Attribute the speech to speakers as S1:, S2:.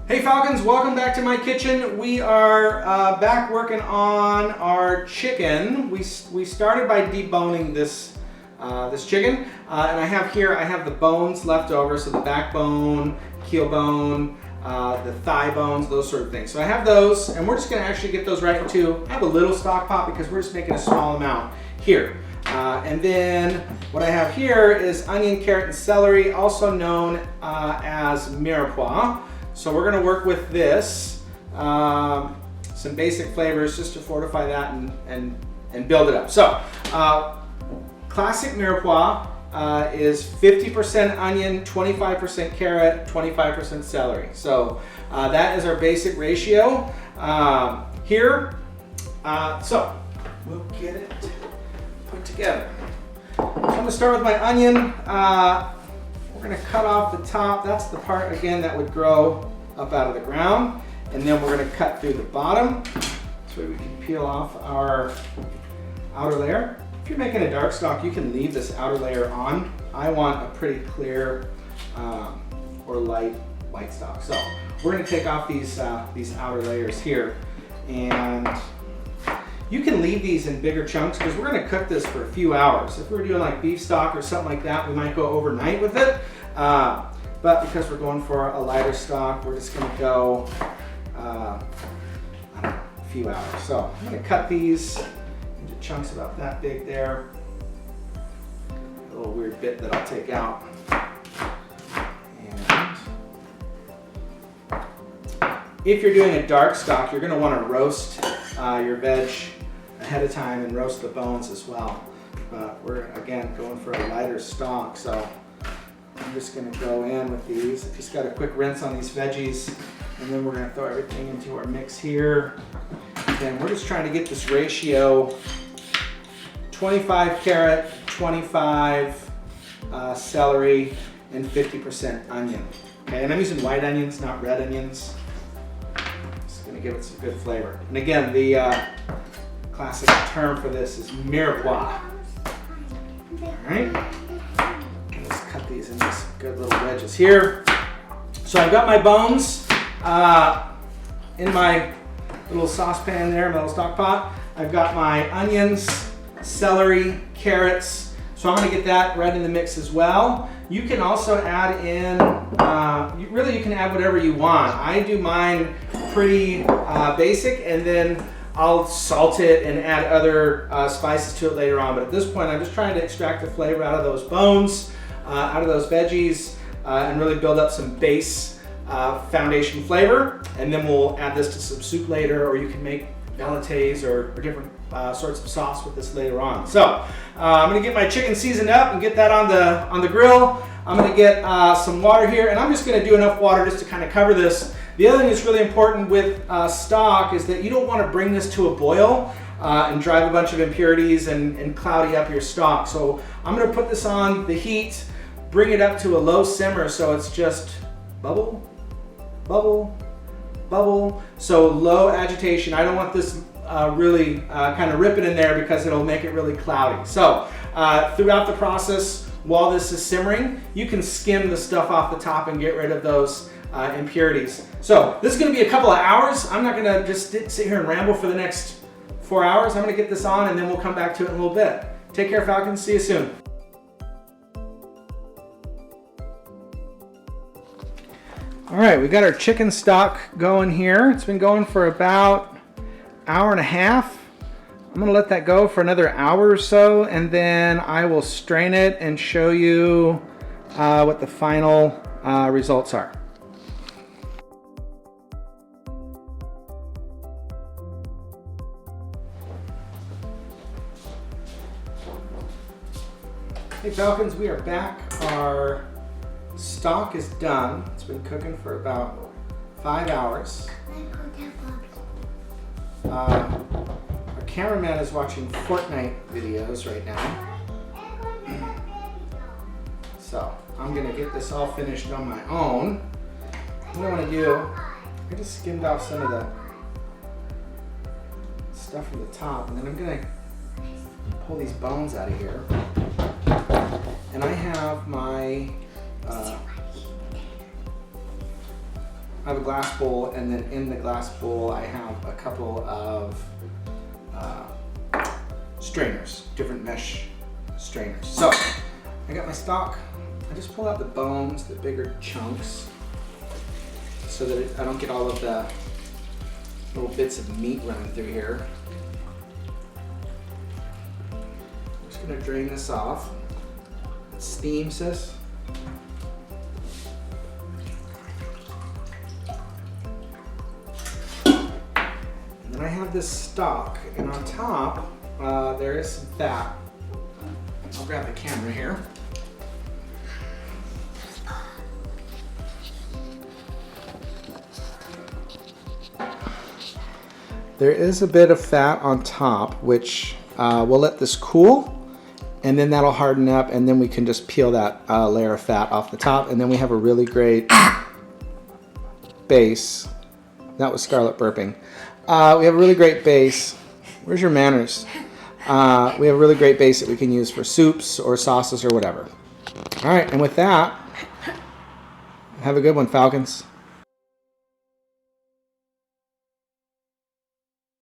S1: Hey Falcons, welcome back to my kitchen. We are back working on our chicken. We started by deboning this chicken, and I have the bones left over, so the backbone, keel bone, the thigh bones, those sort of things. So I have those, and we're just going to actually get those right into. I have a little stock pot because we're just making a small amount here. And then what I have here is onion, carrot, and celery, also known as mirepoix. So we're going to work with this, some basic flavors just to fortify that and build it up. So classic mirepoix is 50% onion, 25% carrot, 25% celery. So that is our basic ratio here. So we'll get it put together. So I'm going to start with my onion. We're going to cut off the top. That's the part, again, that would grow up out of the ground. And then we're going to cut through the bottom so we can peel off our outer layer. If you're making a dark stock, you can leave this outer layer on. I want a pretty clear or light white stock. So we're going to take off these outer layers here. And you can leave these in bigger chunks because we're going to cook this for a few hours. If we were doing like beef stock or something like that, we might go overnight with it. But because we're going for a lighter stock, we're just going to go I don't know, a few hours. So I'm going to cut these into chunks about that big there. A little weird bit that I'll take out. And if you're doing a dark stock, you're going to want to roast your veg ahead of time and roast the bones as well. But we're, again, going for a lighter stock, so I'm just going to go in with these. I just got a quick rinse on these veggies, and then we're going to throw everything into our mix here. Again, we're just trying to get this ratio 25 carrot, 25 celery, and 50% onion. Okay, and I'm using white onions, not red onions. It's going to give it some good flavor. And again, the classic term for this is mirepoix. All right, let's cut these into some good little wedges here. So I've got my bones in my little saucepan there, my little stock pot. I've got my onions, celery, carrots. So I'm going to get that right in the mix as well. You can also add in, you can add whatever you want. I do mine pretty basic, and then I'll salt it and add other spices to it later on. But at this point, I'm just trying to extract the flavor out of those bones, out of those veggies, and really build up some base foundation flavor. And then we'll add this to some soup later, or you can make velates or different sorts of sauce with this later on. So I'm gonna get my chicken seasoned up and get that on the grill. I'm gonna get some water here, and I'm just gonna do enough water just to kind of cover this. The other thing that's really important with stock is that you don't want to bring this to a boil and drive a bunch of impurities and cloudy up your stock. So I'm going to put this on the heat, bring it up to a low simmer so it's just bubble, bubble, bubble. So low agitation. I don't want this really kind of ripping in there because it'll make it really cloudy. So throughout the process, while this is simmering, you can skim the stuff off the top and get rid of those impurities. So this is going to be a couple of hours. I'm not going to just sit here and ramble for the next 4 hours. I'm going to get this on, and then we'll come back to it in a little bit. Take care, Falcons. See you soon. All right, we got our chicken stock going here. It's been going for about an hour and a half. I'm going to let that go for another hour or so, and then I will strain it and show you what the final results are. Hey Falcons, we are back. Our stock is done. It's been cooking for about 5 hours. Our cameraman is watching Fortnite videos right now. So I'm gonna get this all finished on my own. What I wanna do, I just skimmed off some of the stuff from the top, and then I'm gonna pull these bones out of here. And I have my I have a glass bowl, and then in the glass bowl I have a couple of strainers, different mesh strainers. So I got my stock. I just pull out the bones, the bigger chunks, so that I don't get all of the little bits of meat running through here. I'm just gonna drain this off. Steam, sis. And then I have this stock, and on top there is some fat. I'll grab the camera here. There is a bit of fat on top, which we'll let this cool, and then that'll harden up, and then we can just peel that layer of fat off the top, and then we have a really great base. That was Scarlett burping. We have a really great base. Where's your manners? We have a really great base that we can use for soups or sauces or whatever. All right, and with that, have a good one, Falcons.